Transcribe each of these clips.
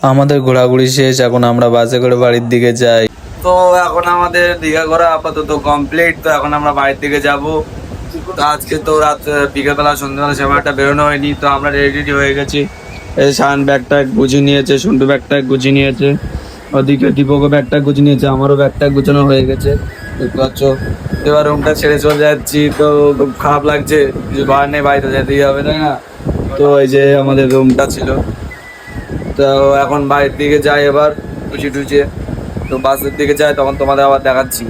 আমাদের ঘোরাঘুরি শেষ, এখন আমরা বাসে করে বাড়ির দিকে যাই। তো এখন আমাদের দীঘা ঘোরা আপাতত কমপ্লিট। তো এখন আমরা বাড়ির দিকে যাব। তো আজকে তো রাত বিকেলবেলা সন্ধ্যাবেলা সেরকম একটা বেরোনো হয়নি, তো আমরা রেডি হয়ে গেছি। এই শান ব্যাগটা গুছিয়ে নিয়েছে, সন্টু ব্যাগটা গুছিয়ে নিয়েছে, ওদিকে দীপকও ব্যাগটা গুছিয়ে নিয়েছে, আমারও ব্যাগটা গুছানো হয়ে গেছে, দেখতে পাচ্ছ। এবার রুমটা ছেড়ে চলে যাচ্ছি, তো খুব খারাপ লাগছে, কিছু বার নেই, বাড়িতে যেতেই হবে, তাই না? তো এই যে আমাদের রুমটা ছিল। তো এখন বাড়ির দিকে যাই, এবার গুছিয়ে টুছিয়ে তো বাসের দিকে যাই, তখন তোমাদের আবার দেখাচ্ছি।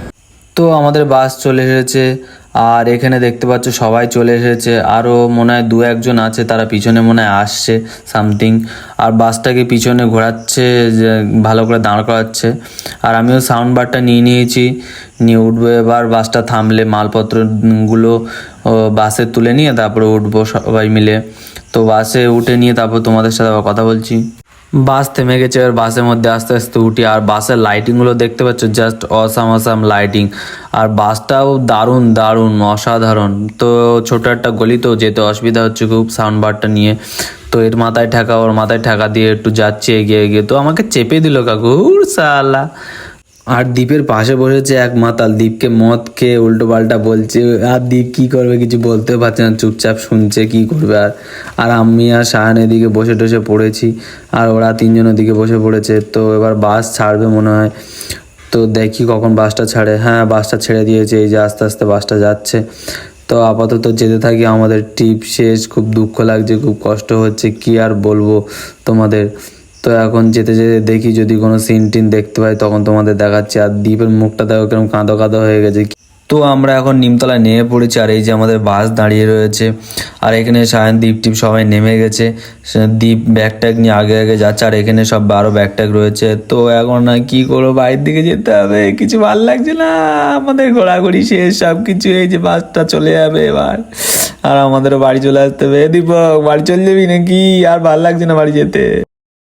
তো আমাদের বাস চলে এসেছে, আর এখানে দেখতে পাচ্ছ সবাই চলে এসেছে, আরও মনে হয় দু একজন আছে, তারা পিছনে মনে হয় আসছে সামথিং। আর বাসটাকে পিছনে ঘোরাচ্ছে, যে ভালো করে দাঁড় করাচ্ছে। আর আমিও সাউন্ড বারটা নিয়ে নিয়েছি, নিয়ে উঠবো। এবার বাসটা থামলে মালপত্রগুলো বাসে তুলে নিয়ে তারপরে উঠবো সবাই মিলে। তো বাসে উঠে নিয়ে তারপর তোমাদের সাথে আবার কথা বলছি। বাস থেমে গেছে, এবার বাসের মধ্যে আস্তে আস্তে উঠি। আর বাসের লাইটিংগুলো দেখতে পাচ্ছ, জাস্ট অসাম লাইটিং। আর বাসটাও দারুণ দারুণ অসাধারণ। তো ছোট একটা গলি, তো যেতে অসুবিধা হচ্ছে খুব সাউন্ড বারটা নিয়ে। তো এর মাথায় ঠেকা, ওর মাথায় ঠেকা দিয়ে একটু যাচ্ছে এগিয়ে এগিয়ে, তো আমাকে চেপে দিল কাকু, সালা। আর দ্বীপের পাশে বসেছে এক মাতাল, দ্বীপকে মদ খেয়ে উল্টো পাল্টা বলছে। আর দ্বীপ কি করবে, কিছু বলতেও পারছে না, চুপচাপ শুনছে, কি করবে। আর আর আমি আর শাহান এদিকে বসে টসে পড়েছি, আর ওরা তিনজন ওদিকে বসে পড়েছে। তো এবার বাস ছাড়বে মনে হয়, তো দেখি কখন বাসটা ছাড়ে। হ্যাঁ, বাসটা ছেড়ে দিয়েছে, এই যে আস্তে আস্তে বাসটা যাচ্ছে। তো আপাতত যেতে থাকি, আমাদের ট্রিপ শেষ। খুব দুঃখ লাগছে, খুব কষ্ট হচ্ছে, কি আর বলবো তোমাদের। তো এখন যেতে যেতে দেখি যদি কোনো সিন টিন দেখতে পাই, তখন তোমাদের দেখাচ্ছি। আর দ্বীপের মুখটা দেখো কিরকম কাঁদো কাঁদো হয়ে গেছে। তো আমরা এখন নিমতলায় নেমে পড়েছি, আর এই যে আমাদের বাস দাঁড়িয়ে রয়েছে। আর এখানে সায়ন, দ্বীপ টিপ সবাই নেমে গেছে। দ্বীপ ব্যাগ ট্যাগ নিয়ে আগে আগে যাচ্ছে, আর এখানে সব আরও ব্যাগ ট্যাগ রয়েছে। তো এখন আর কি করবো, বাড়ির দিকে যেতে হবে, কিছু ভালো লাগছে না। আমাদের ঘোরাঘুরি শেষ সব কিছু, এই যে বাসটা চলে যাবে এবার, আর আমাদেরও বাড়ি চলে আসতে হবে। দীপক, বাড়ি চলে যাবি নাকি? আর ভালো লাগছে না বাড়ি যেতে।